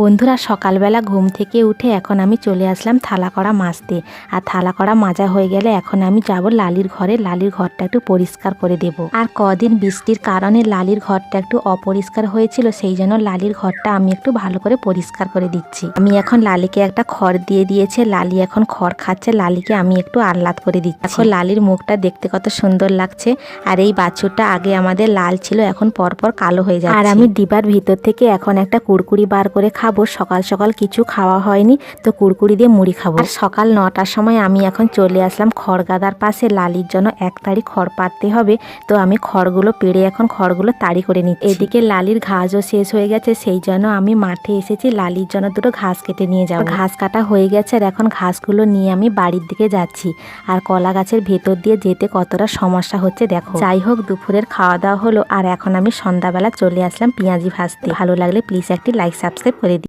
বন্ধুরা, সকালবেলা ঘুম থেকে উঠে এখন আমি চলে আসলাম থালা কড়া মাজতে। আর থালা কড়া মাজা হয়ে গেলে এখন আমি যাব লালির ঘরে। লালির ঘরটা একটু পরিষ্কার করে দেব। আর কদিন বৃষ্টির কারণে লালির ঘরটা একটু অপরিষ্কার হয়েছিল, সেই জন্য লালির ঘরটা আমি একটু ভালো করে পরিষ্কার করে দিচ্ছি। আমি এখন লালিকে একটা খড় দিয়ে দিয়েছে, লালি এখন খড় খাচ্ছে। লালিকে আমি একটু আহ্লাদ করে দিচ্ছি। এখন লালির মুখটা দেখতে কত সুন্দর লাগছে। আর এই বাছুরটা আগে আমাদের লাল ছিল, এখন পরপর কালো হয়ে যাচ্ছে। আর আমি ডিবার ভিতর থেকে এখন একটা কুড়কুড়ি বার করে খাবো। সকাল সকাল কিছু খাওয়া হয়নি, তো কুড়কুড়ি দিয়ে মুড়ি খাবো। আর সকাল 9টার সময় আমি এখন চলে আসলাম খড় গাদার পাশে। লালির জন্য 1 তাড়ি খড় পাড়তে হবে, তো আমি খড়গুলো পেড়ে এখন খড়গুলো তাড়ি করে নিচ্ছি। এদিকে লালির ঘাসও শেষ হয়ে গেছে, সেই জন্য আমি মাঠে এসেছি লালির জন্য দুটো ঘাস কেটে নিয়ে যাবো। ঘাস কাটা হয়ে গেছে আর এখন ঘাসগুলো নিয়ে আমি বাড়ির দিকে যাচ্ছি। আর কলা গাছের ভেতর দিয়ে যেতে কতটা সমস্যা হচ্ছে দেখো। যাই হোক, দুপুরের খাওয়া দাওয়া হলো আর এখন আমি সন্ধ্যাবেলা চলে আসলাম পেঁয়াজি ভাজতে। ভালো লাগলে প্লিজ একটি লাইক সাবস্ক্রাইব করে